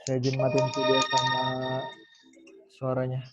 Saya izin matiin video sama suaranya.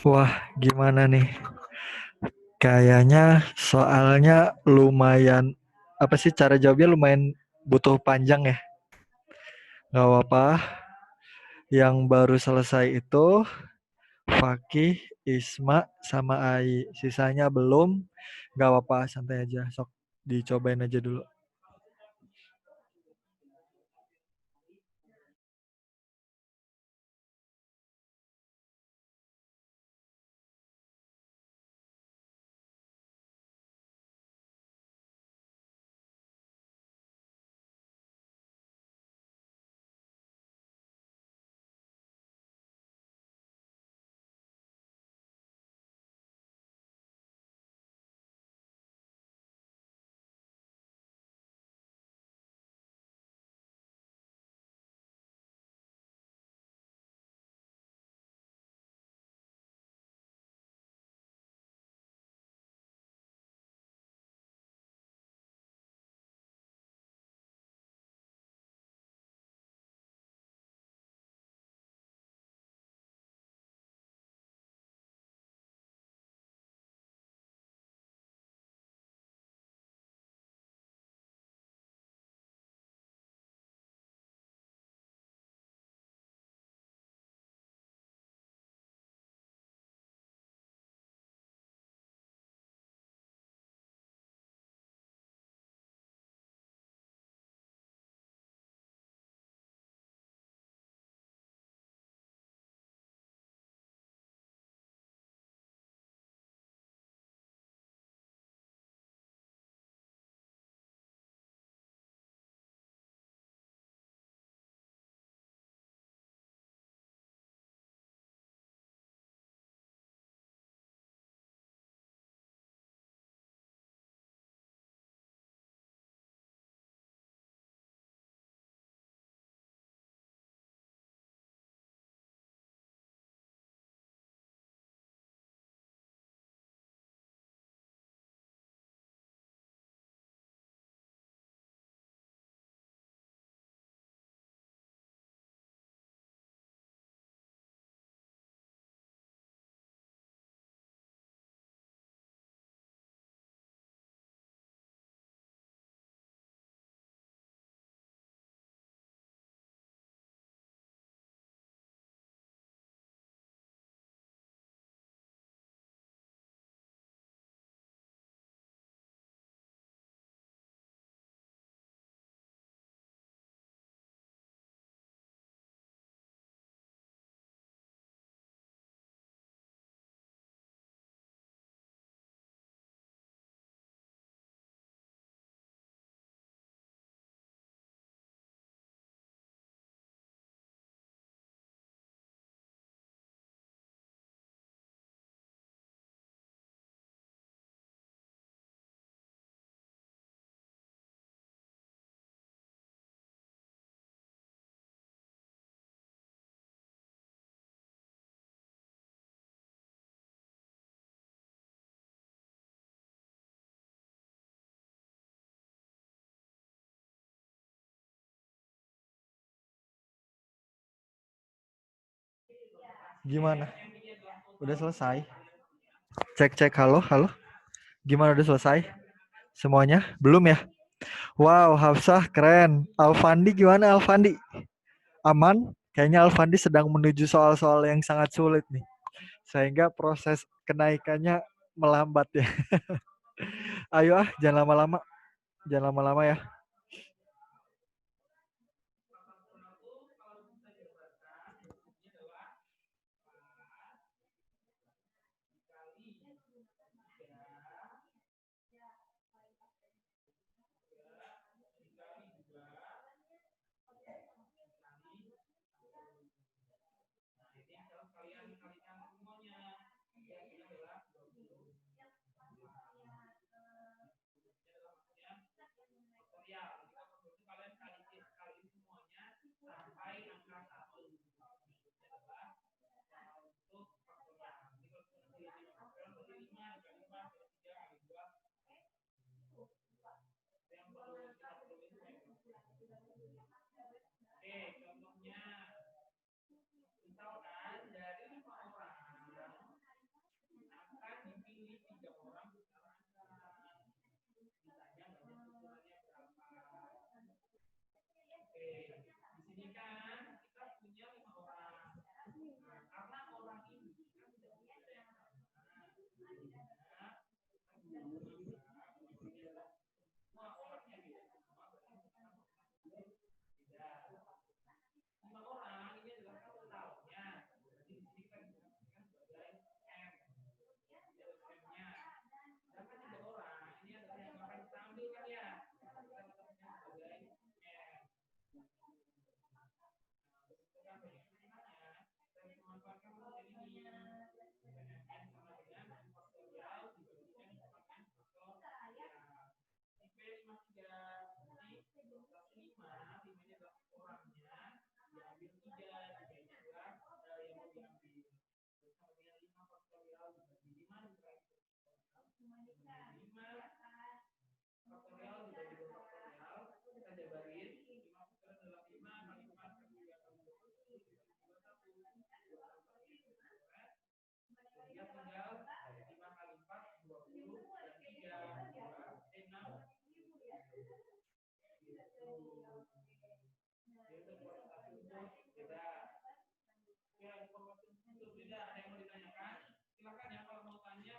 Wah, gimana nih? Kayaknya soalnya lumayan apa sih cara jawabnya lumayan butuh panjang ya. Gak apa-apa. Yang baru selesai itu Fakih, Isma, sama Ai. Sisanya belum. Gak apa-apa, santai aja. Sok dicobain aja dulu. Gimana? Udah selesai? Cek-cek, halo, halo. Gimana udah selesai? Semuanya? Belum ya? Wow, Hafsah keren. Alfandi gimana Alfandi? Aman? Kayaknya Alfandi sedang menuju soal-soal yang sangat sulit nih. Sehingga proses kenaikannya melambat ya. Ayo ah, jangan lama-lama. Jangan lama-lama ya.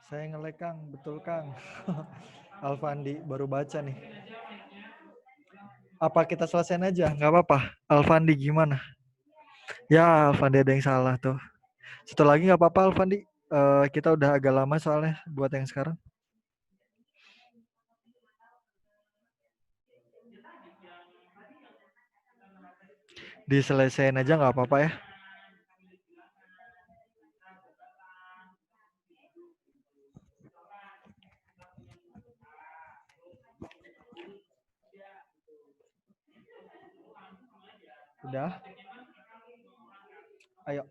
Saya nge-lag Kang, betul Kang. Alfandi baru baca nih. Apa kita selesaiin aja? Nggak apa-apa. Alfandi gimana? Ya, Alfandi ada yang salah tuh. Satu lagi nggak apa-apa Alfandi. Kita udah agak lama soalnya buat yang sekarang. Diselesaikan aja nggak apa-apa ya. Udah. Ayo.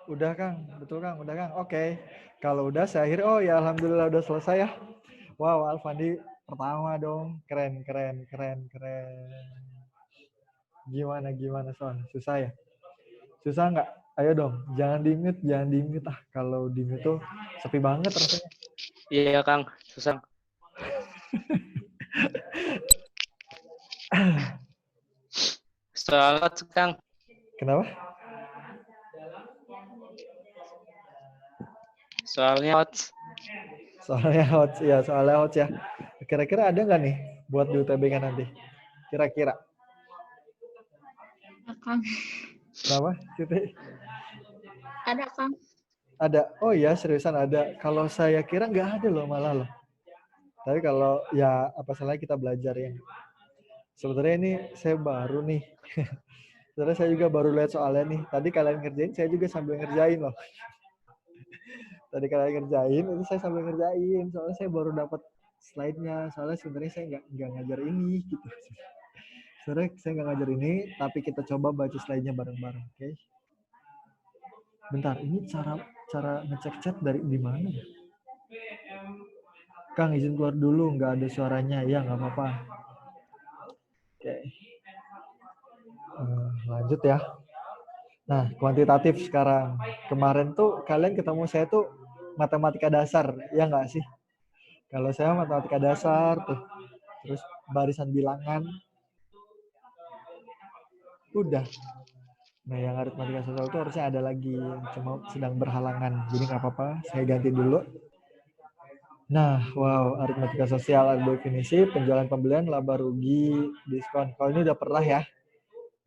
Udah Kang, betul Kang, udah Kang. Oke. Kalau udah saya akhiri. Oh ya alhamdulillah udah selesai ya. Wow, Alfandi pertama dong. Keren, keren, keren, keren. Gimana Son? Susah ya? Susah nggak? Ayo dong, jangan di-mute, jangan di-mute ah. Kalau di-mute tuh sepi banget rasanya. Iya Kang, susah. Soalnya Kang. Kenapa? Soalnya hot. Soalnya hot ya, soalnya hot ya. Kira-kira ada nggak nih buat di UTBK nanti? Kira-kira? Kang. Kenapa? Siti? Ada Kang. Ada. Oh iya, seriusan ada. Kalau saya kira nggak ada loh malah loh. Tapi kalau ya apa salahnya kita belajar ya. Sebenarnya ini saya baru nih. Sebenarnya saya juga baru lihat soalnya nih. Tadi kalian ngerjain, saya juga sambil ngerjain loh. Tadi kalian ngerjain, itu saya sambil ngerjain. Soalnya saya baru dapat slide-nya. Soalnya sebenarnya saya nggak ngajar ini gitu. Sebenarnya saya nggak ngajar ini, tapi kita coba baca slide-nya bareng-bareng, oke? Okay? Bentar, ini cara ngecek chat dari di mana ya? Kang izin keluar dulu, nggak ada suaranya, ya nggak apa-apa. Oke, lanjut ya. Nah, kuantitatif sekarang. Kemarin tuh kalian ketemu saya tuh matematika dasar, ya nggak sih? Kalau saya matematika dasar tuh, terus barisan bilangan, udah. Nah, yang aritmatika sosial itu harusnya ada lagi, cuma sedang berhalangan. Jadi nggak apa-apa, saya ganti dulu. Nah, wow, aritmatika sosial ada definisi, penjualan pembelian, laba rugi, diskon. Kalau ini udah pernah ya.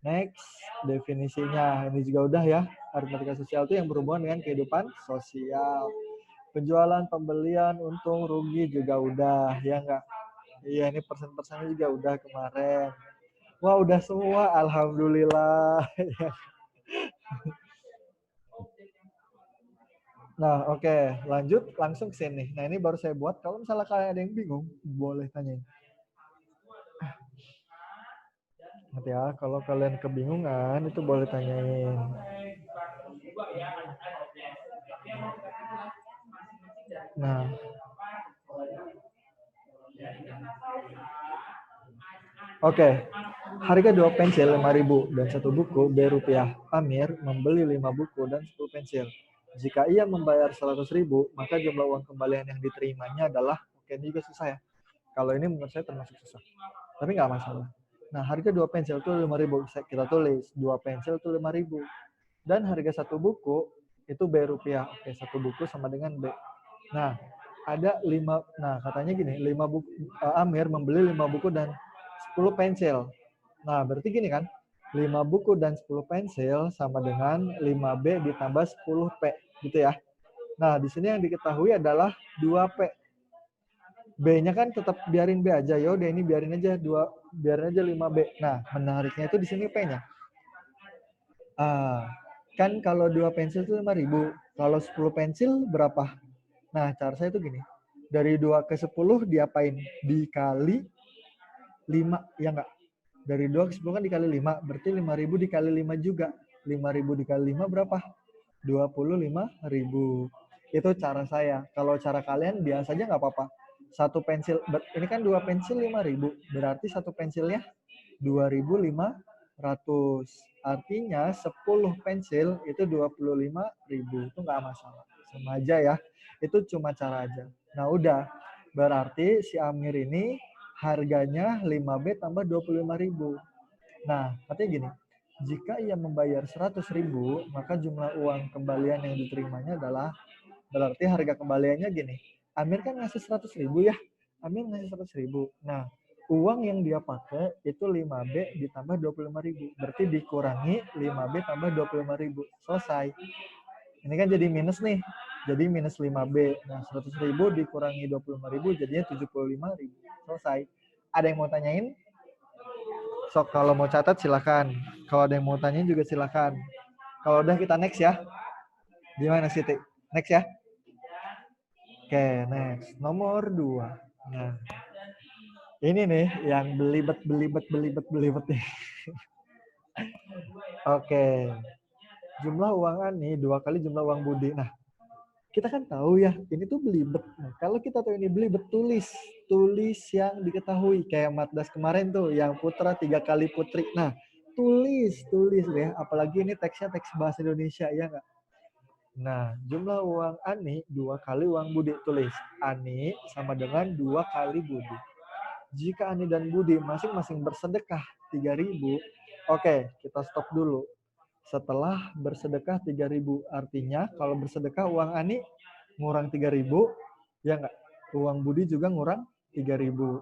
Next, definisinya. Ini juga udah ya. Aritmatika sosial itu yang berhubungan dengan kehidupan sosial. Penjualan, pembelian, untung, rugi juga udah. Ya nggak? Iya, ini persen-persennya juga udah kemarin. Wah, udah semua. Alhamdulillah. Nah, oke. Lanjut langsung ke sini. Nah, ini baru saya buat. Kalau misalnya kalian ada yang bingung, boleh tanyain. Nanti ya, kalau kalian kebingungan, itu boleh tanyain. Nah. Oke. Harga 2 pensil 5.000 dan 1 buku Rp. Amir membeli 5 buku dan 10 pensil. Jika ia membayar 100.000, maka jumlah uang kembalian yang diterimanya adalah, oke ini juga susah ya. Kalau ini menurut saya termasuk susah. Tapi nggak masalah. Nah, harga 2 pensil itu 5.000. Kita tulis 2 pensil itu 5.000. Dan harga 1 buku itu Rp. Oke, 1 buku sama dengan B. Nah, ada 5, nah katanya gini, 5 buku, Amir membeli 5 buku dan 10 pensil. Nah, berarti gini kan, 5 buku dan 10 pensil sama dengan 5B ditambah 10P gitu ya. Nah, di sini yang diketahui adalah 2P. B-nya kan tetap biarin B aja. Ya udah ini biarin aja biarin aja 5B. Nah, menariknya itu di sini P-nya. Kan kalau 2 pensil itu 5.000. Kalau 10 pensil berapa? Nah, cara saya itu gini. Dari 2 ke 10 diapain? Dikali 5, ya enggak? Dari 2 ke 10 kan dikali 5, berarti 5.000 dikali 5 juga. 5.000 dikali 5 berapa? 25.000. Itu cara saya. Kalau cara kalian biasa aja nggak apa-apa. Satu pensil, ini kan 2 pensil 5.000, berarti satu pensilnya 2.500. Artinya 10 pensil itu 25.000. Itu nggak masalah. Sama aja ya. Itu cuma cara aja. Nah udah, berarti si Amir ini harganya 5B tambah 25.000. Nah, artinya gini, jika ia membayar 100.000, maka jumlah uang kembalian yang diterimanya adalah, berarti harga kembaliannya gini, Amir kan ngasih 100.000 ya, Amir ngasih 100.000. Nah, uang yang dia pakai itu 5B ditambah 25.000, berarti dikurangi 5B tambah 25.000, selesai. Ini kan jadi minus nih, jadi minus 5B. Nah, 100.000 dikurangi 25.000 jadinya 75.000, selesai. Ada yang mau tanyain? Sok, kalau mau catat silakan. Kalau ada yang mau tanyain juga silakan. Kalau udah kita next ya. Gimana Siti? Next ya? Oke, next. Nomor 2. Nah, ini nih yang belibet nih. Oke. Jumlah uang Ani 2 kali jumlah uang Budi. Nah, kita kan tahu ya, ini tuh belibet. Nah, kalau kita tahu ini belibet, tulis yang diketahui. Kayak Matdas kemarin tuh, yang putra 3 kali putri. Nah, tulis deh. Apalagi ini teksnya teks bahasa Indonesia, ya nggak? Nah, jumlah uang Ani 2 kali uang Budi. Tulis, Ani sama dengan 2 kali Budi. Jika Ani dan Budi masing-masing bersedekah 3.000, oke, kita stop dulu. Setelah bersedekah 3.000, artinya kalau bersedekah uang Ani ngurang 3.000, ya enggak? Uang Budi juga ngurang 3.000.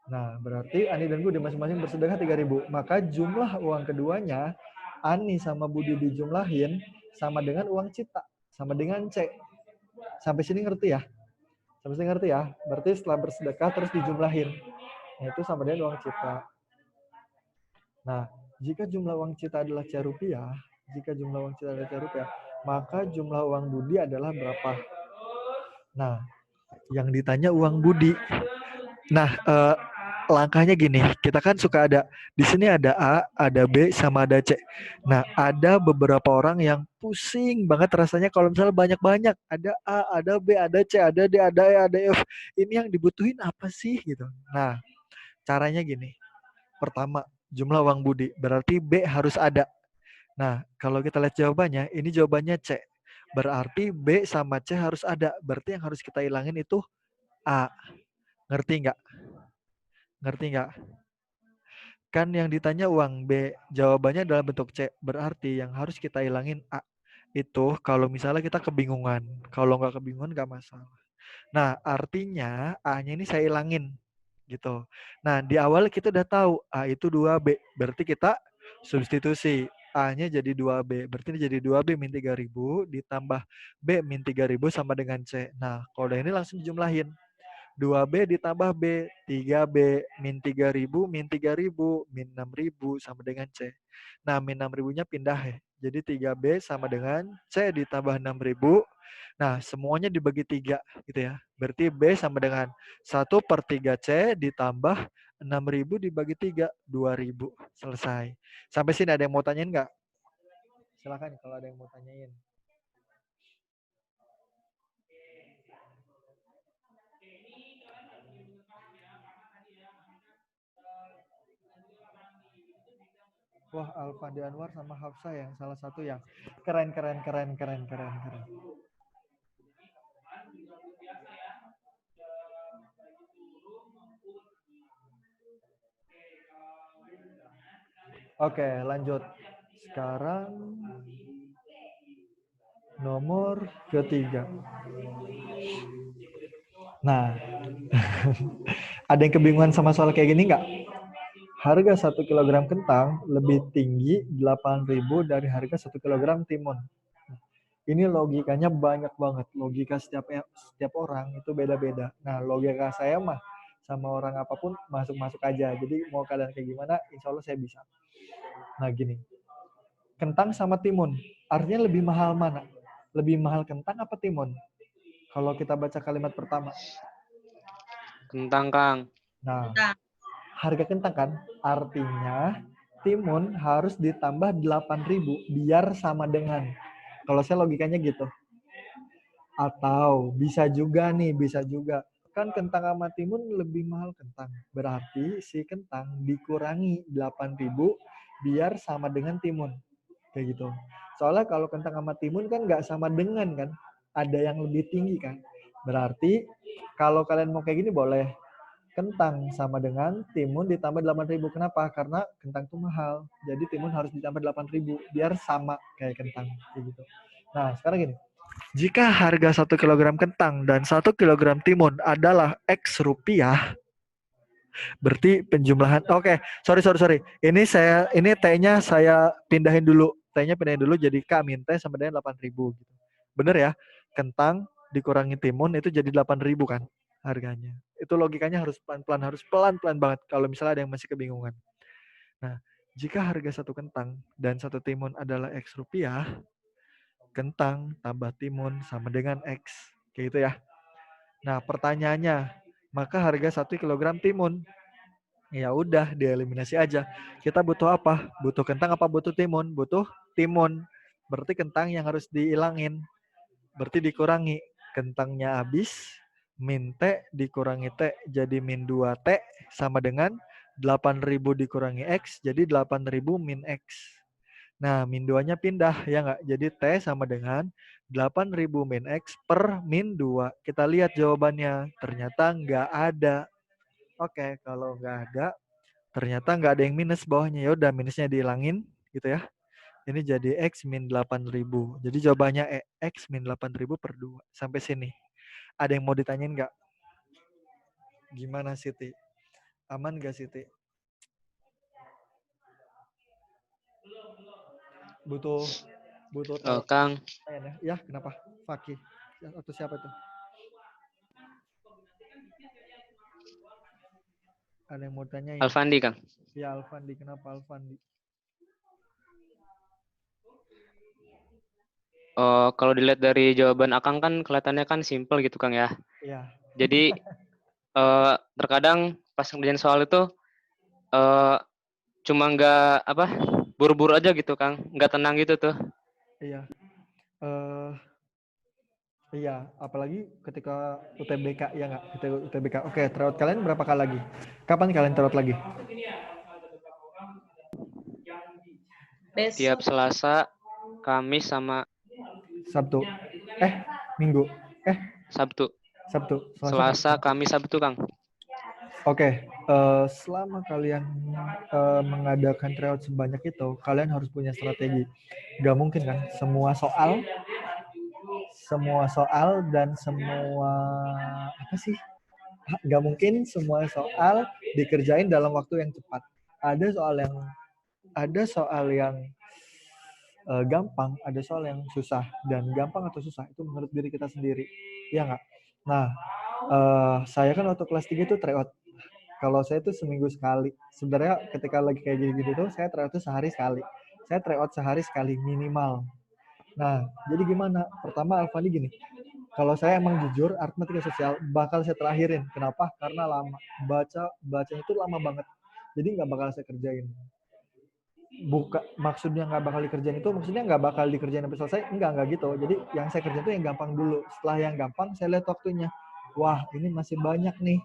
Nah, berarti Ani dan Budi masing-masing bersedekah 3.000. Maka jumlah uang keduanya, Ani sama Budi dijumlahin sama dengan uang cita, sama dengan C. Sampai sini ngerti ya? Sampai sini ngerti ya? Berarti setelah bersedekah terus dijumlahin. Nah, itu sama dengan uang cita. Nah, jika jumlah uang cita adalah C-Rupiah, maka jumlah uang Budi adalah berapa? Nah, yang ditanya uang Budi. Nah, langkahnya gini, kita kan suka ada, di sini ada A, ada B, sama ada C. Nah, ada beberapa orang yang pusing banget rasanya kalau misalnya banyak-banyak. Ada A, ada B, ada C, ada D, ada E, ada F. Ini yang dibutuhin apa sih? Gitu. Nah, caranya gini. Pertama, jumlah uang Budi. Berarti B harus ada. Nah, kalau kita lihat jawabannya, ini jawabannya C. Berarti B sama C harus ada. Berarti yang harus kita hilangin itu A. Ngerti nggak? Kan yang ditanya uang B, jawabannya dalam bentuk C. Berarti yang harus kita hilangin A. Itu kalau misalnya kita kebingungan. Kalau nggak kebingungan nggak masalah. Nah, artinya A-nya ini saya hilangin. Gitu. Nah, di awal kita udah tahu A itu 2B. Berarti kita substitusi. A-nya jadi 2B. Berarti ini jadi 2B min 3.000 ditambah B min 3.000 sama dengan C. Nah, kalau udah ini langsung dijumlahin. 2B ditambah B, 3B min 3.000 min 3.000 min 6.000 sama dengan C. Nah, min 6.000-nya pindah ya. Jadi 3B sama dengan C ditambah 6.000. Nah, semuanya dibagi 3 gitu ya. Berarti B sama dengan 1/3C ditambah 6.000 dibagi 3, 2.000. Selesai. Sampai sini ada yang mau tanyain nggak? Silakan kalau ada yang mau tanyain. Wah, Alfandi Anwar sama Hafsah yang salah satu yang keren. Oke, lanjut. Sekarang nomor ketiga. Nah, ada yang kebingungan sama soal kayak gini nggak? harga 1 kilogram kentang lebih tinggi 8.000 dari harga 1 kilogram timun. Ini logikanya banyak banget. Logika setiap orang itu beda-beda. Nah, logika saya mah sama orang apapun masuk-masuk aja. Jadi mau kalian kayak gimana, insya Allah saya bisa. Nah, gini. Kentang sama timun. Artinya lebih mahal mana? Lebih mahal kentang apa timun? Kalau kita baca kalimat pertama. Kentang, Kang. Nah, harga kentang kan? Artinya timun harus ditambah 8.000 biar sama dengan. Kalau saya logikanya gitu. Atau bisa juga nih, bisa juga. Kan kentang sama timun lebih mahal kentang. Berarti si kentang dikurangi 8.000 biar sama dengan timun. Kayak gitu. Soalnya kalau kentang sama timun kan nggak sama dengan kan. Ada yang lebih tinggi kan. Berarti kalau kalian mau kayak gini boleh. Kentang sama dengan timun ditambah 8.000. Kenapa? Karena kentang itu mahal. Jadi timun harus ditambah 8.000 biar sama kayak kentang. Kayak gitu. Nah, sekarang gini. Jika harga 1 kilogram kentang dan 1 kilogram timun adalah X rupiah, berarti penjumlahan. Oke, sorry. Ini T-nya saya pindahin dulu. T-nya pindahin dulu jadi K min T sama dengan 8.000 gitu. Bener ya? Kentang dikurangi timun itu jadi 8.000 kan harganya. Itu logikanya harus pelan-pelan, harus pelan-pelan banget kalau misalnya ada yang masih kebingungan. Nah, jika harga 1 kentang dan 1 timun adalah X rupiah, kentang tambah timun sama dengan X. Kayak gitu ya. Nah, pertanyaannya, maka harga 1 kilogram timun? Ya udah, dieliminasi aja. Kita butuh apa? Butuh kentang apa butuh timun? Butuh timun. Berarti kentang yang harus dihilangin. Berarti dikurangi. Kentangnya habis, min T dikurangi T jadi min 2T sama dengan 8.000 dikurangi X jadi 8.000 min X. Nah, min 2-nya pindah, ya nggak? Jadi T sama dengan 8.000 min X per min 2. Kita lihat jawabannya. Ternyata nggak ada. Oke, kalau nggak ada, ternyata nggak ada yang minus bawahnya. Ya udah, minusnya dihilangin, gitu ya. Ini jadi X min 8.000. Jadi jawabannya X min 8.000 per 2. Sampai sini. Ada yang mau ditanyain nggak? Gimana, Siti? Aman nggak, Siti? Butuh tahu. Kang, Ya, kenapa? Fakih. Atau siapa tuh? Ada yang mau tanyain? Alfandi, Kang. Ya, Alfandi. Kenapa Alfandi? Kalau dilihat dari jawaban Akang kan kelihatannya kan simple gitu, Kang ya. Ya. Jadi terkadang pas ngerjain soal itu cuma nggak buru-buru aja gitu, Kang. Nggak tenang gitu tuh. Iya. Iya, apalagi ketika UTBK, ya nggak? Ketika UTBK. Oke, tryout kalian berapa kali lagi? Kapan kalian tryout lagi? Besok. Tiap Selasa, Kamis sama Sabtu. Minggu. Sabtu. Sabtu. Selasa, Kamis, Sabtu, Kang. Oke, selama kalian mengadakan tryout sebanyak itu, kalian harus punya strategi. Gak mungkin kan semua soal dan semua apa sih? Gak mungkin semua soal dikerjain dalam waktu yang cepat. Ada soal yang gampang, ada soal yang susah, dan gampang atau susah itu menurut diri kita sendiri, ya nggak? Nah, saya kan waktu kelas 3 itu tryout. Kalau saya tuh seminggu sekali. Sebenarnya ketika lagi kayak gini-gini tuh, saya tryout tuh sehari sekali. Saya tryout sehari sekali minimal. Nah, jadi gimana? Pertama, Alfani gini. Kalau saya emang jujur, aritmatika sosial bakal saya terakhirin. Kenapa? Karena lama. Bacanya itu lama banget. Jadi nggak bakal saya kerjain. Maksudnya nggak bakal dikerjain itu, maksudnya nggak bakal dikerjain sampai selesai. Enggak gitu. Jadi yang saya kerjain itu yang gampang dulu. Setelah yang gampang, saya lihat waktunya. Wah, ini masih banyak nih.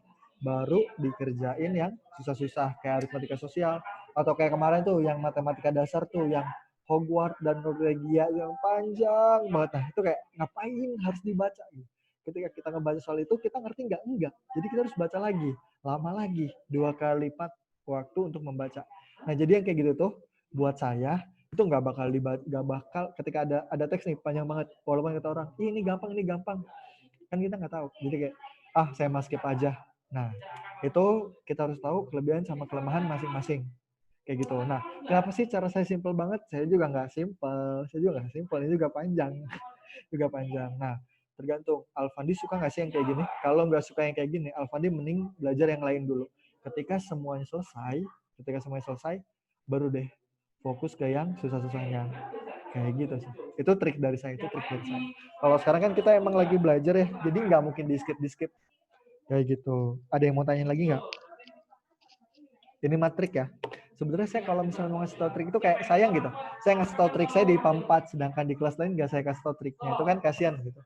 Baru dikerjain yang susah-susah kayak aritmatika sosial atau kayak kemarin tuh yang matematika dasar tuh yang Hogwarts dan Norwegia yang panjang banget. Nah, itu kayak ngapain harus dibaca gitu. Ketika kita ngebaca soal itu kita ngerti nggak? Enggak. Jadi kita harus baca lagi, lama lagi, 2 kali lipat waktu untuk membaca. Nah, jadi yang kayak gitu tuh buat saya itu nggak bakal ketika ada teks nih panjang banget walaupun kata orang ini gampang kan kita nggak tahu, jadi kayak saya skip aja, Nah, itu kita harus tahu kelebihan sama kelemahan masing-masing. Kayak gitu. Nah, kenapa sih cara saya simple banget? Saya juga nggak simple. Ini juga panjang. juga panjang. Nah, tergantung. Alfandi suka nggak sih yang kayak gini? Kalau nggak suka yang kayak gini, Alfandi mending belajar yang lain dulu. Ketika semuanya selesai, baru deh fokus ke yang susah-susahnya. Kayak gitu sih. Itu trik dari saya. Kalau sekarang kan kita emang lagi belajar ya, jadi nggak mungkin di-skip. Kayak gitu. Ada yang mau tanya lagi nggak? Ini matrik ya. Sebenarnya saya kalau misalnya mau ngasih tau trik itu kayak sayang gitu. Saya ngasih tau trik saya di IPA 4, sedangkan di kelas lain nggak saya kasih tau triknya. Itu kan kasihan gitu.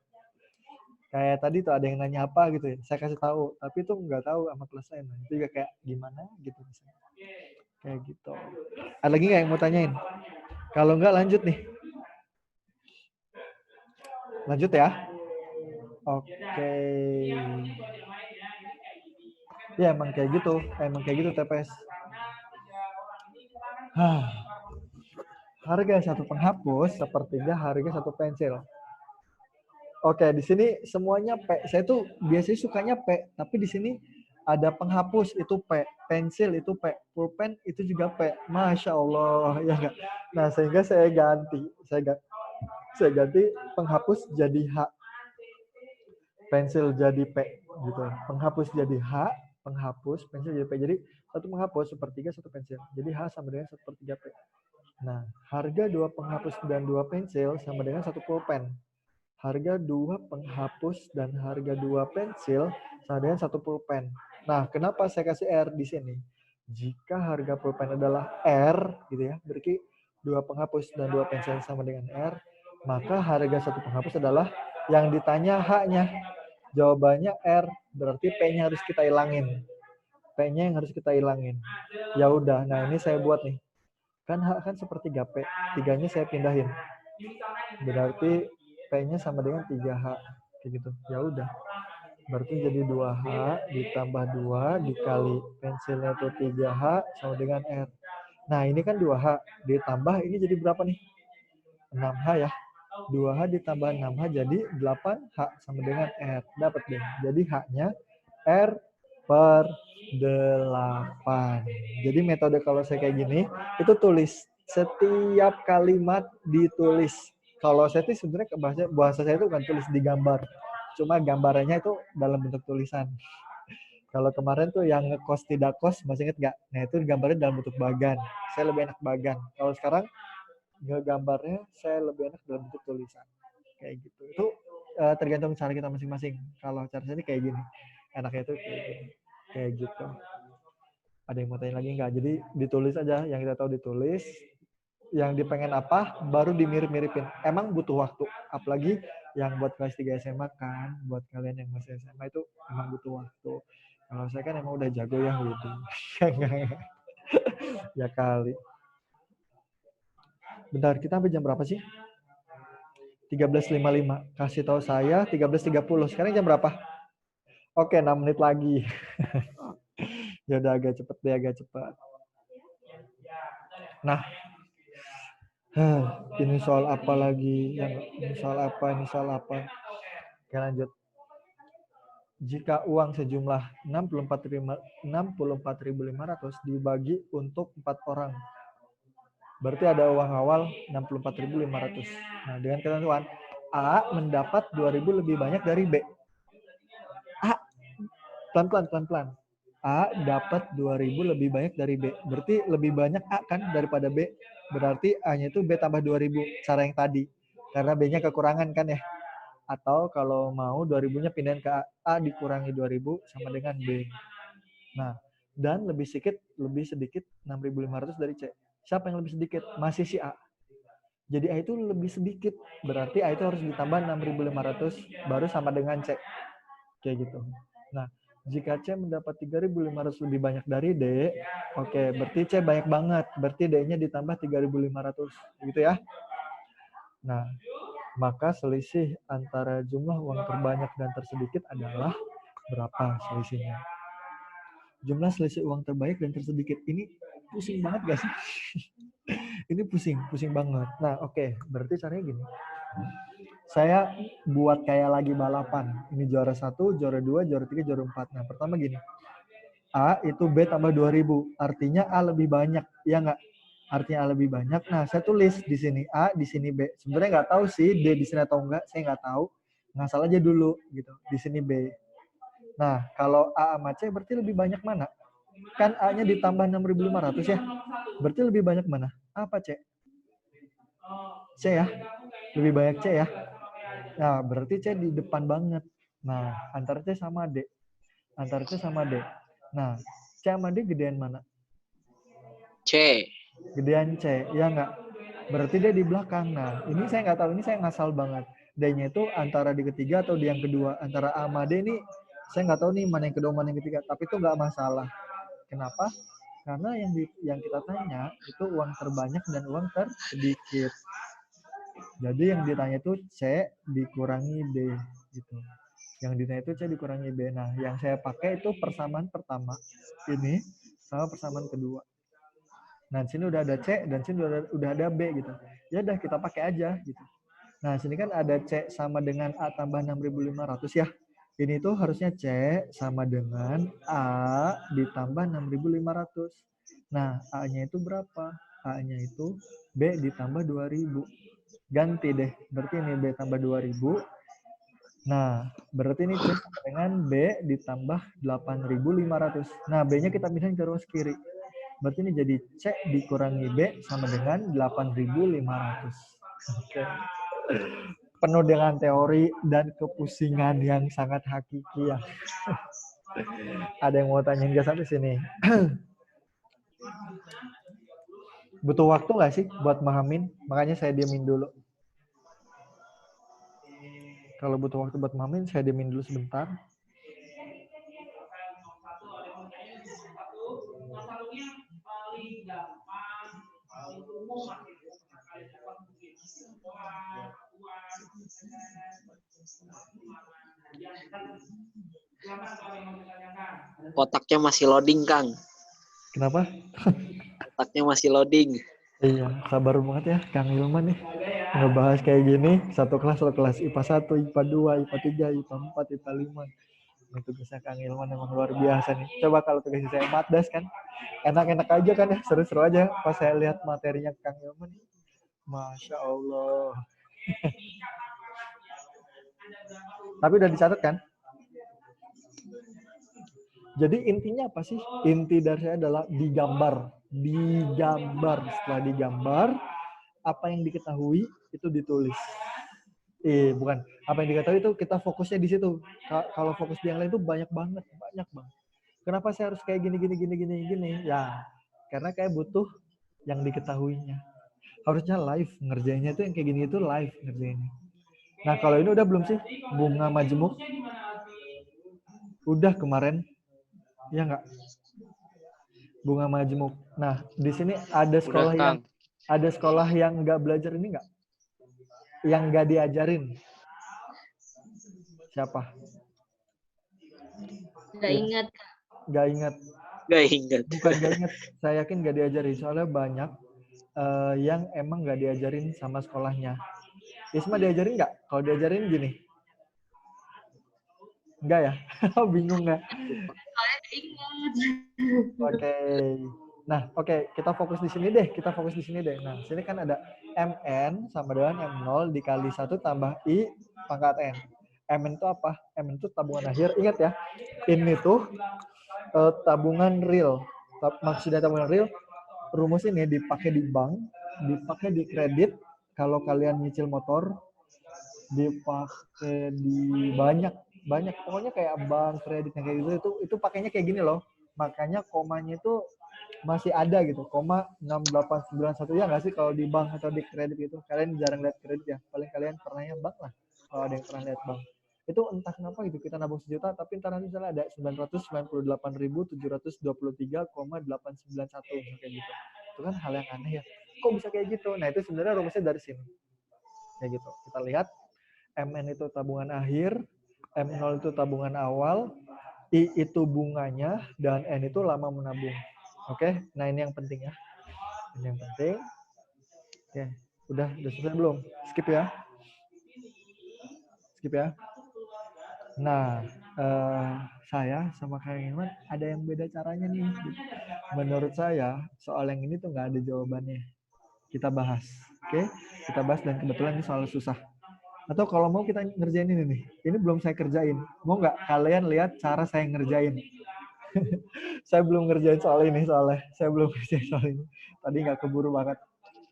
Kayak tadi tuh ada yang nanya apa gitu ya. Saya kasih tahu, tapi itu nggak tahu sama kelas lain. Nah, itu juga kayak gimana gitu misalnya. Kayak gitu. Ada lagi nggak yang mau tanyain? Kalau nggak lanjut nih. Lanjut ya. Oke. Ya emang kayak gitu TPS. Harga satu penghapus sepertiga harga satu pensil. Oke, di sini semuanya P. Saya tuh biasanya sukanya P, tapi di sini ada penghapus itu P, pensil itu P, pulpen itu juga P. Masya Allah, ya enggak. Nah, sehingga saya ganti penghapus jadi H, pensil jadi P gitu. Penghapus jadi H, pensil jadi P. Jadi satu penghapus sepertiga satu pensil. Jadi H sama dengan sepertiga P. Nah, harga dua penghapus dan dua pensil sama dengan satu pulpen. Harga dua penghapus dan harga dua pensil sama dengan satu pulpen. Nah, kenapa saya kasih R di sini? Jika harga pulpen adalah R, gitu ya, berarti dua penghapus dan dua pensil sama dengan R, maka harga satu penghapus adalah yang ditanya H-nya. Jawabannya R, berarti P-nya harus kita hilangin. P-nya yang harus kita hilangin. Ya udah, nah ini saya buat nih. Kan H kan sepertiga P, tiganya saya pindahin. Berarti P-nya sama dengan 3H kayak gitu. Ya udah. Berarti jadi 2H ditambah 2 dikali pensilnya itu 3H sama dengan R. Nah, ini kan 2H ditambah ini jadi berapa nih? 6H ya. 2H ditambah 6H jadi 8H sama dengan R. Dapat deh. Jadi H-nya R per 8. Jadi metode kalau saya kayak gini, itu tulis. Setiap kalimat ditulis. Kalau saya itu sebenarnya bahasa saya itu bukan tulis di gambar. Cuma gambarannya itu dalam bentuk tulisan. Kalau kemarin tuh yang ngekos tidak kos, masih inget nggak? Nah itu gambarnya dalam bentuk bagan. Saya lebih enak bagan. Kalau sekarang gambarnya saya lebih enak dalam bentuk tulisan. Kayak gitu. Itu tergantung cara kita masing-masing. Kalau cara saya ini kayak gini. Enaknya itu kayak gini. Kayak gitu. Ada yang mau tanya lagi nggak? Jadi ditulis aja. Yang kita tahu ditulis. Yang dipengen apa baru dimirip-miripin. Emang butuh waktu, apalagi yang buat kelas 3 SMA kan, buat kalian yang masih SMA itu emang butuh waktu. Kalau saya kan emang udah jago ya gitu. Ya kali. Bentar, kita sampai jam berapa sih? 13.55. Kasih tahu saya 13.30. Sekarang jam berapa? Oke, 6 menit lagi. Ya udah agak cepet. Nah, ini soal apa lagi? Ini soal apa? Oke, lanjut. Jika uang sejumlah 64.500 dibagi untuk 4 orang. Berarti ada uang awal 64.500. Nah, dengan ketentuan A mendapat 2.000 lebih banyak dari B. A, pelan-pelan. A dapat 2.000 lebih banyak dari B. Berarti lebih banyak A kan daripada B. Berarti A-nya itu B tambah 2.000. Cara yang tadi. Karena B-nya kekurangan kan ya. Atau kalau mau 2.000-nya pindahin ke A. A dikurangi 2.000 sama dengan B. Nah, dan lebih sedikit 6.500 dari C. Siapa yang lebih sedikit? Masih si A. Jadi A itu lebih sedikit. Berarti A itu harus ditambah 6.500 baru sama dengan C. Kayak gitu. Nah, jika C mendapat 3.500 lebih banyak dari D, oke, berarti C banyak banget. Berarti D-nya ditambah 3.500. Gitu ya. Nah, maka selisih antara jumlah uang terbanyak dan tersedikit adalah berapa selisihnya? Jumlah selisih uang terbanyak dan tersedikit. Ini pusing banget gak sih? Ini pusing banget. Nah, oke, berarti caranya gini. Saya buat kayak lagi balapan. Ini juara 1, juara 2, juara 3, juara 4. Nah, pertama gini. A itu B tambah 2000. Artinya A lebih banyak. Ya nggak? Artinya A lebih banyak. Nah, saya tulis di sini A, di sini B. Sebenarnya nggak tahu sih D di sini atau enggak. Saya nggak tahu. Ngasal aja dulu gitu. Di sini B. Nah, kalau A sama C berarti lebih banyak mana? Kan A-nya ditambah 6.500 ya. Berarti lebih banyak mana? A apa C? C ya. Lebih banyak C ya. Nah, berarti C di depan banget. Nah, antara C sama D. Antara C sama D. Nah, C sama D gedean mana? C. Gedean C, ya nggak? Berarti dia di belakang. Nah, ini saya nggak tahu. Ini saya ngasal banget. D-nya itu antara di ketiga atau di yang kedua. Antara A sama D ini, saya nggak tahu nih mana yang kedua, mana yang ketiga. Tapi itu nggak masalah. Kenapa? Karena yang kita tanya itu uang terbanyak dan uang tersedikit. Jadi yang ditanya itu C dikurangi D gitu. Yang ditanya itu C dikurangi B. Nah, yang saya pakai itu persamaan pertama ini sama persamaan kedua. Nah, di sini udah ada C dan sini udah ada B gitu. Ya udah kita pakai aja gitu. Nah, sini kan ada C sama dengan A tambah 6.500 ya. Ini tuh harusnya C sama dengan A ditambah 6.500. Nah, A-nya itu berapa? A-nya itu B ditambah 2.000. Ganti deh. Berarti ini B tambah 2.000. Nah, berarti ini C sama dengan B ditambah 8.500. Nah, B-nya kita pindahin ke ruas kiri. Berarti ini jadi C dikurangi B sama dengan 8.500. Oke. Penuh dengan teori dan kepusingan yang sangat hakiki ya. Ada yang mau tanya nggak sampai sini? Butuh waktu nggak sih buat mahamin? Makanya saya diemin dulu. Kalau butuh waktu buat mahamin, saya diemin dulu sebentar. Otaknya masih loading, Kang. Kenapa? Otaknya masih loading. Iya, sabar banget ya Kang Ilman nih. Ngebahas kayak gini, satu kelas IPA 1, IPA 2, IPA 3, IPA 4, IPA 5. Ini tugasnya Kang Ilman emang luar biasa nih. Coba kalau tugas saya Matdas kan, enak-enak aja kan ya, seru-seru aja. Pas saya lihat materinya Kang Ilman, Masya Allah. Tapi udah dicatat kan? Jadi intinya apa sih? Inti dari saya adalah digambar. Setelah digambar, apa yang diketahui itu ditulis. Bukan. Apa yang diketahui itu kita fokusnya di situ. Kalau fokus di yang lain itu banyak banget. Kenapa saya harus kayak gini? Ya, karena kayak butuh yang diketahuinya. Harusnya live ngerjainnya itu yang kayak gini itu live ngerjainnya. Nah, kalau ini udah belum sih? Bunga majemuk? Udah kemarin. Ya nggak? Bunga majemuk. Nah, di sini ada sekolah yang nggak belajar ini nggak? Yang nggak diajarin. Siapa? Nggak ingat. Gak ingat. Bukan nggak ingat. Saya yakin nggak diajarin. Soalnya banyak yang emang nggak diajarin sama sekolahnya. Isma diajarin nggak? Kalau diajarin gini. Enggak ya? Bingung nggak? Soalnya ingat. Oke. Nah, oke, kita fokus di sini deh. Nah, sini kan ada MN sama dengan M0 dikali 1 tambah I pangkat N. MN itu apa? MN itu tabungan akhir. Ingat ya, ini tuh tabungan real. Maksudnya tabungan real, rumus ini dipakai di bank, dipakai di kredit. Kalau kalian nyicil motor, dipakai di banyak. Pokoknya kayak bank, kredit yang kayak gitu, itu pakainya kayak gini loh. Makanya komanya itu masih ada gitu, 6891 ya nggak sih kalau di bank atau di kredit gitu. Kalian jarang lihat kredit ya, paling kalian pernahnya bank lah kalau ada yang pernah lihat bank. Itu entah kenapa gitu, kita nabung 1 juta tapi ntar nanti misalnya ada 998.723,891 kayak gitu. Itu kan hal yang aneh ya, kok bisa kayak gitu. Nah, itu sebenarnya rumusnya dari sini kayak gitu. Kita lihat MN itu tabungan akhir, M0 itu tabungan awal, I itu bunganya, dan N itu lama menabung. Oke, nah ini yang penting ya. Ini yang penting. Oke, udah selesai belum? Skip ya. Nah, saya sama Kang Iman ada yang beda caranya nih. Menurut saya, soal yang ini tuh nggak ada jawabannya. Kita bahas. Oke? Kita bahas dan kebetulan ini soal susah. Atau kalau mau kita ngerjain ini nih. Ini belum saya kerjain. Mau nggak kalian lihat cara saya ngerjain? Saya belum ngerjain soal ini soalnya. Saya belum ngerjain soal ini. Tadi nggak keburu banget.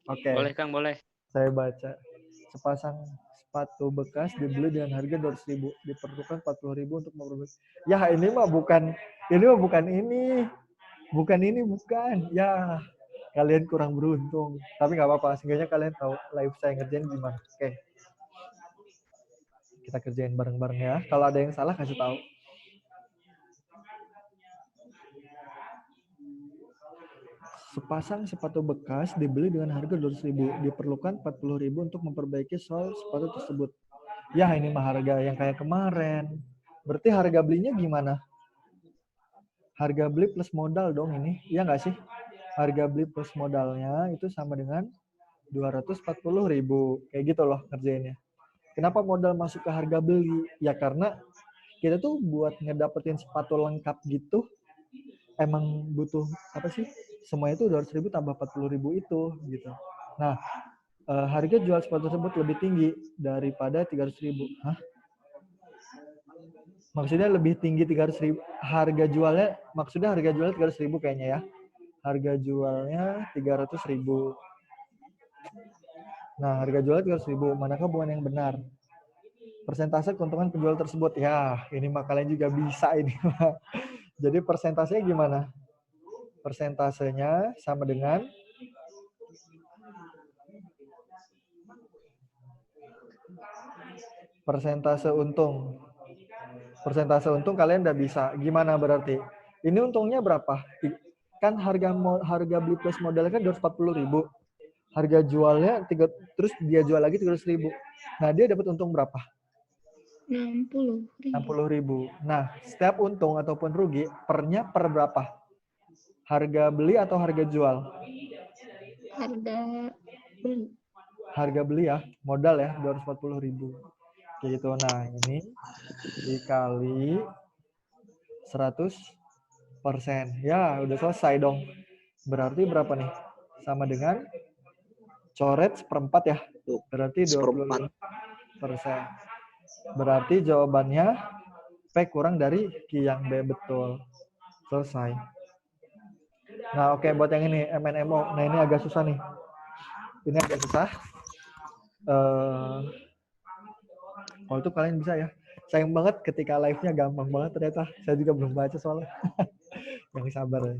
Oke. Boleh Kang, boleh. Saya baca. Sepasang sepatu bekas dibeli dengan harga 200.000. Diperlukan 40.000 untuk memperbaiki. Ya ini mah bukan ini. Bukan. Ya kalian kurang beruntung. Tapi nggak apa-apa. Sehingga kalian tahu live saya ngerjain gimana. Oke. Kita kerjain bareng-bareng ya. Kalau ada yang salah kasih tahu. Sepasang sepatu bekas dibeli dengan harga 200.000. Diperlukan 40.000 untuk memperbaiki sol sepatu tersebut. Ya ini mah harga yang kayak kemarin. Berarti harga belinya gimana? Harga beli plus modal dong ini. Iya nggak sih? Harga beli plus modalnya itu sama dengan 240.000. Kayak gitu loh ngerjainnya. Kenapa modal masuk ke harga beli? Ya karena kita tuh buat ngedapetin sepatu lengkap gitu emang butuh apa sih? Semuanya itu 200.000 tambah 40.000 itu gitu. Nah, harga jual sepatu tersebut lebih tinggi daripada 300.000. Hah? Maksudnya lebih tinggi 300.000. Maksudnya harga jualnya 300.000 kayaknya ya. Harga jualnya 300.000. Nah, harga jualnya 300.000. Manakah hubungan yang benar? Persentase keuntungan penjual tersebut. Ya, ini mah kalian juga bisa ini. Jadi persentasenya gimana? Persentasenya sama dengan persentase untung. Persentase untung kalian udah bisa. Gimana berarti? Ini untungnya berapa? Kan harga beli plus modalnya kan 240.000. Harga jualnya terus dia jual lagi 300.000. Nah, dia dapat untung berapa? 60.000. Nah, setiap untung ataupun rugi pernya per berapa? Harga beli atau harga jual? Harga beli. Harga beli ya, modal ya 240.000. Kayak gitu. Nah, ini dikali 100%. Ya, udah selesai dong. Berarti berapa nih? Sama dengan coret seperempat ya. Berarti 25%. Berarti jawabannya P kurang dari Q yang B, betul. Selesai. Nah, oke, buat yang ini MNMO. Nah, ini agak susah nih. Ini agak susah. Kalau itu kalian bisa ya. Sayang banget ketika live-nya gampang banget ternyata. Saya juga belum baca soalnya. Yang sabar ya.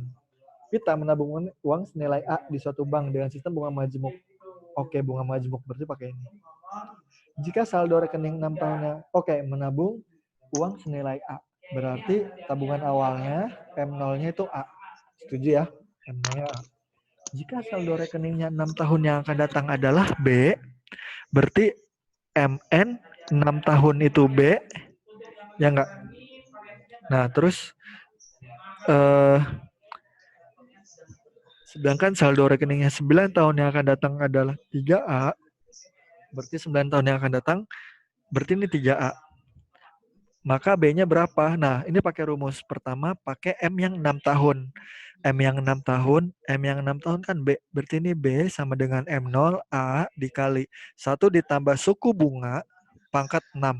Kita menabung uang senilai A di suatu bank dengan sistem bunga majemuk. Oke, bunga majemuk berarti pakai ini. Jika saldo rekening 6 tahunnya, menabung uang senilai A. Berarti tabungan awalnya M0-nya itu A. Setuju ya? M0-nya A. Jika saldo rekeningnya 6 tahun yang akan datang adalah B, berarti MN 6 tahun itu B, ya enggak? Nah, terus sedangkan saldo rekeningnya 9 tahun yang akan datang adalah 3A, berarti 9 tahun yang akan datang, berarti ini 3A. Maka B-nya berapa? Nah, ini pakai rumus. Pertama, pakai M yang 6 tahun. M yang 6 tahun, M yang 6 tahun kan B. Berarti ini B sama dengan M0, A dikali 1 ditambah suku bunga pangkat 6.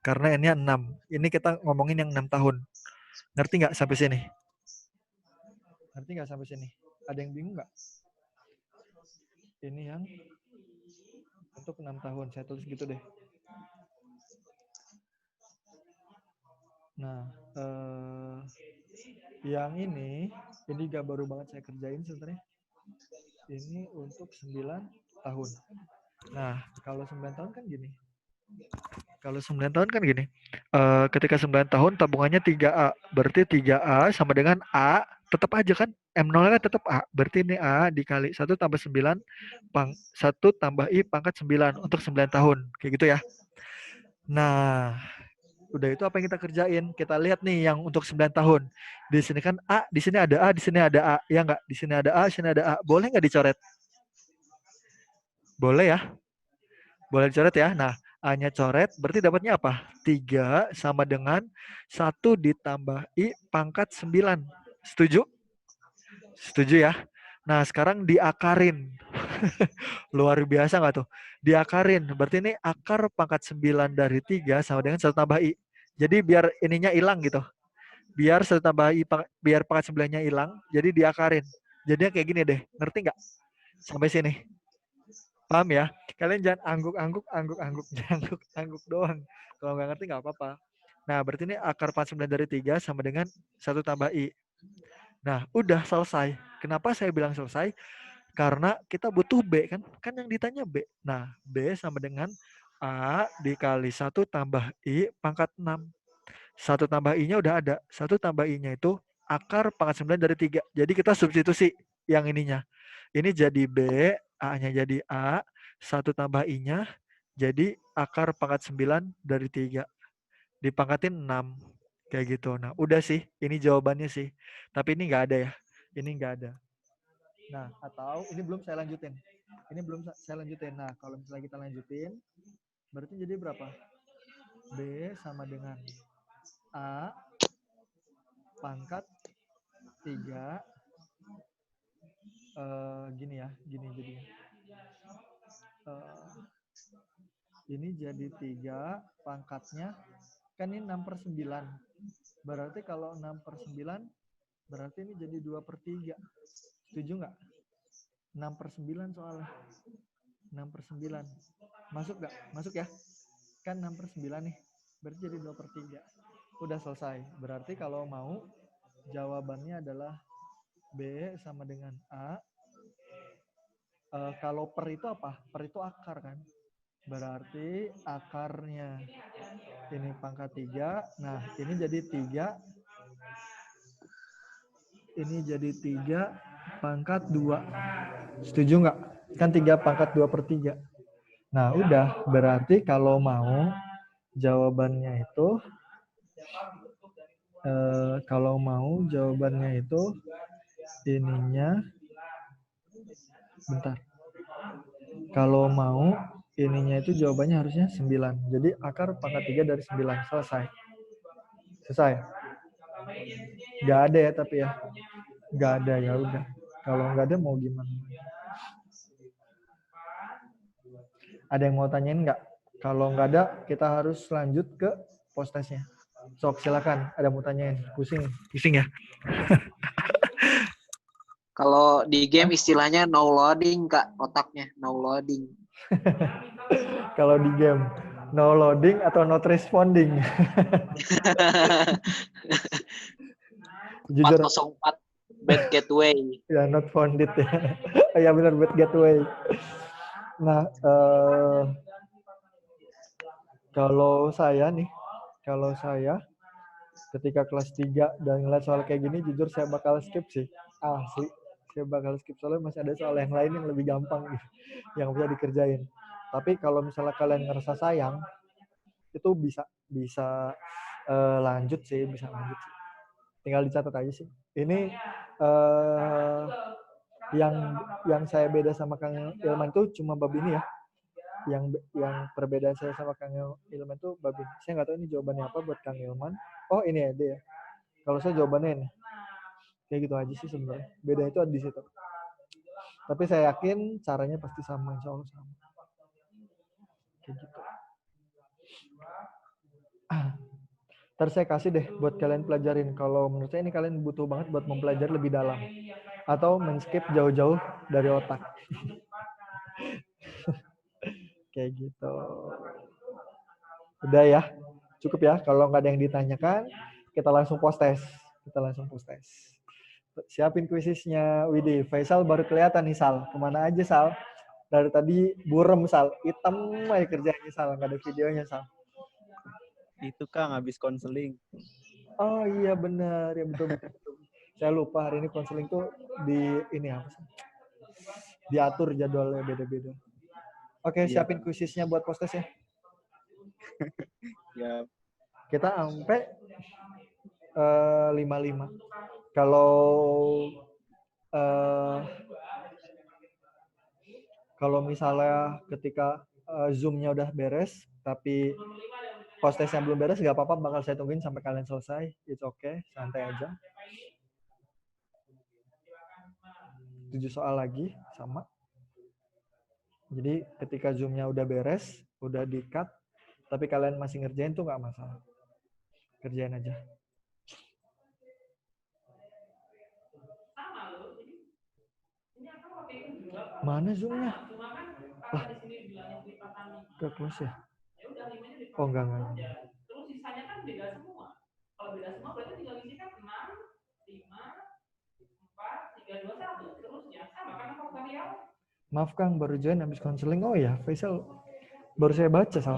Karena N-nya 6. Ini kita ngomongin yang 6 tahun. Ngerti nggak sampai sini? Ngerti nggak sampai sini? Ada yang bingung nggak? Ini yang untuk 6 tahun. Saya tulis gitu deh. Nah, yang ini gak baru banget saya kerjain sebenarnya. Ini untuk 9 tahun. Nah, kalau 9 tahun kan gini. Ketika 9 tahun tabungannya 3A. Berarti 3A sama dengan A. Tetap aja kan. M0 kan tetap A. Berarti ini A dikali 1 tambah 9. 1 tambah I pangkat 9. Untuk 9 tahun. Kayak gitu ya. Nah, udah itu apa yang kita kerjain? Kita lihat nih yang untuk 9 tahun. Di sini kan A, di sini ada A, di sini ada A. Ya enggak? Di sini ada A, di sini ada A. Boleh nggak dicoret? Boleh ya? Boleh dicoret ya? Nah, A-nya coret, berarti dapatnya apa? 3 sama dengan 1 ditambah I pangkat 9. Setuju? Setuju ya? Nah, sekarang diakarin. Luar biasa nggak tuh? Diakarin. Berarti ini akar pangkat 9 dari 3 sama dengan 1 tambah I. Jadi biar ininya hilang gitu. Biar 1 tambah I, biar pangkat 9-nya hilang, jadi diakarin. Jadinya kayak gini deh. Ngerti nggak? Sampai sini. Paham ya? Kalian jangan angguk-angguk, angguk-angguk, angguk doang. Kalau nggak ngerti nggak apa-apa. Nah, berarti ini akar pangkat 9 dari 3 sama dengan 1 tambah I. Nah, udah selesai. Kenapa saya bilang selesai? Karena kita butuh B kan? Kan yang ditanya B. Nah, B sama dengan A dikali 1 tambah I pangkat 6. 1 tambah I-nya udah ada. 1 tambah I-nya itu akar pangkat 9 dari 3. Jadi kita substitusi yang ininya. Ini jadi B, A-nya jadi A, 1 tambah I-nya jadi akar pangkat 9 dari 3. Dipangkatin 6. Kayak gitu. Nah, udah sih. Ini jawabannya sih. Tapi ini nggak ada ya. Ini nggak ada. Nah, atau ini belum saya lanjutin. Ini belum saya lanjutin. Nah, kalau misalnya kita lanjutin, berarti jadi berapa? B sama dengan A pangkat 3. Gini ya, gini jadi. Ini jadi 3 pangkatnya. Kan ini 6/9. Berarti kalau 6/9, berarti ini jadi 2/3. Setuju nggak? 6/9 soalnya. 6/9. Masuk nggak? Masuk ya? Kan 6/9 nih. Berarti jadi 2/3. Udah selesai. Berarti kalau mau, jawabannya adalah B sama dengan A. Kalau per itu apa? Per itu akar kan? Berarti akarnya ini pangkat 3. Nah, ini jadi 3. Ini jadi 3 pangkat 2. Setuju nggak? Kan 3 pangkat 2/3. Nah, udah. Berarti kalau mau jawabannya itu ininya bentar. Kalau mau ininya itu jawabannya harusnya 9. Jadi akar pangkat 3 dari 9. Selesai. Selesai. Nggak ada ya tapi ya. Nggak ada ya udah. Kalau nggak ada mau gimana? Ada yang mau tanyain nggak? Kalau nggak ada, kita harus lanjut ke post-testnya. Sok, silakan. Ada mau tanyain? Pusing ya? Kalau di game istilahnya no loading, Kak. Otaknya no loading. Kalau di game, no loading atau not responding? Jujur. 404 bad gateway. Ya, not found it ya. Ya benar, bad gateway. Nah, kalau saya ketika kelas 3 dan ngeliat soal kayak gini, jujur saya bakal skip sih. Asli. Saya bakal skip soalnya masih ada soal yang lain yang lebih gampang gitu, yang bisa dikerjain. Tapi kalau misalnya kalian ngerasa sayang, itu bisa lanjut sih, bisa lanjut sih. Tinggal dicatat aja sih. Ini yang saya beda sama Kang Ilman itu cuma bab ini ya. Yang perbedaan saya sama Kang Ilman itu bab ini. Saya nggak tahu ini jawabannya apa buat Kang Ilman. Oh, ini ada ya. Kalau saya jawabannya ini. Kayak gitu aja sih sebenarnya. Beda itu ada di situ. Tapi saya yakin caranya pasti sama, insya Allah sama. Kayak gitu. Ntar saya kasih deh buat kalian pelajarin. Kalau menurut saya ini kalian butuh banget buat mempelajari lebih dalam. Atau men-skip jauh-jauh dari otak. Kayak gitu. Udah ya. Cukup ya. Kalau nggak ada yang ditanyakan, kita langsung post-test. Siapin kuisisnya, Widi. Faisal baru kelihatan nih, Sal. Kemana aja, Sal? Dari tadi burem, Sal. Hitam aja kerjanya, Sal. Nggak ada videonya, Sal. Itu Kang, habis konseling. Oh iya benar. Ya betul. Saya lupa hari ini konseling tuh ini apa sih? Diatur jadwalnya beda-beda. Oke, siapin kuisisnya buat post-test ya. Ya. Kita sampai 55. Kalau misalnya ketika Zoom-nya udah beres, Tapi post testnya belum beres nggak apa-apa, bakal saya tungguin sampai kalian selesai. It's okay, santai aja. 7 soal lagi sama. Jadi ketika Zoom-nya udah beres, udah di-cut, tapi kalian masih ngerjain tuh nggak masalah. Kerjain aja. Mana Zoom-nya? Lah, ke close ya? Oh, enggak. Maaf Kang, baru join habis konseling. Oh ya, Faisal baru saya baca salah.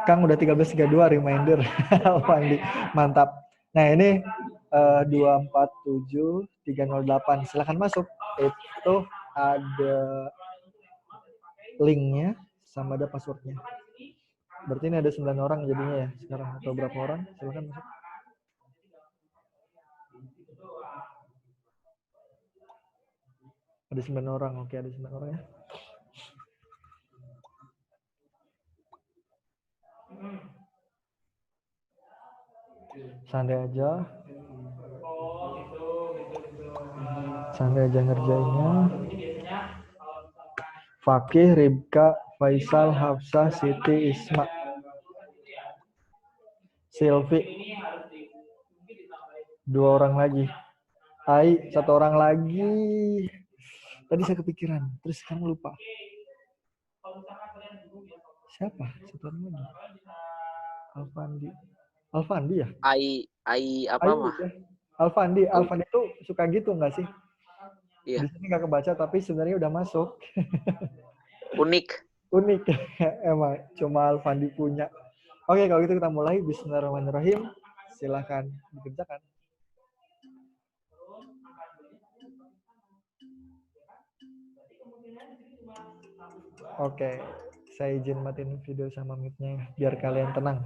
Kang udah 13.32 reminder. Alfandi, mantap. Nah ini 247.308. Silahkan masuk. Itu ada linknya sama ada passwordnya. Berarti ini ada 9 orang jadinya ya sekarang, atau berapa orang? Silahkan masuk. Ada 9 orang, oke ada 9 orang ya. Santai aja. Santai aja ngerjainnya. Fakih, Ribka, Faisal, Hafsah, Siti, Isma, Silvi. 2 orang lagi. Ai, 1 orang lagi. Tadi saya kepikiran, terus sekarang lupa. Siapa? 1 orang lagi. Alfandi ya? Ai apa Ayu, mah? ya. Alfandi itu suka gitu nggak sih? Iya. Di sini nggak kebaca tapi sebenarnya udah masuk. Unik. Unik. Emang cuma Alfandi punya. Oke, kalau gitu kita mulai. Bismillahirrahmanirrahim. Silahkan dikerjakan. Oke, saya izin matiin video sama mic-nya biar kalian tenang.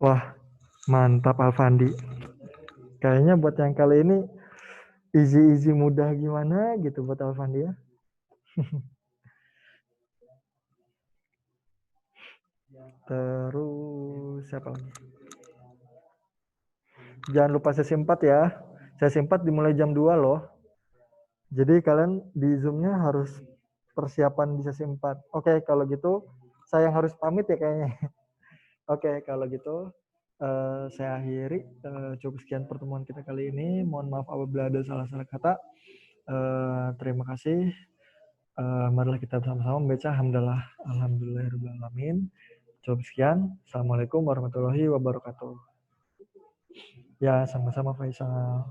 Wah, mantap Alfandi. Kayaknya buat yang kali ini easy mudah gimana gitu buat Alfandi ya. Terus siapa lagi? Jangan lupa sesi 4 ya. Sesi 4 dimulai jam 2 loh. Jadi kalian di Zoom-nya harus persiapan di sesi 4. Oke, kalau gitu saya yang harus pamit ya kayaknya. Oke, kalau gitu saya akhiri. Cukup sekian pertemuan kita kali ini. Mohon maaf apabila ada salah-salah kata. Terima kasih. Marilah kita bersama-sama membaca hamdalah alhamdulillahirrahmanirrahim. Cukup sekian. Assalamualaikum warahmatullahi wabarakatuh. Ya, sama-sama Faisal.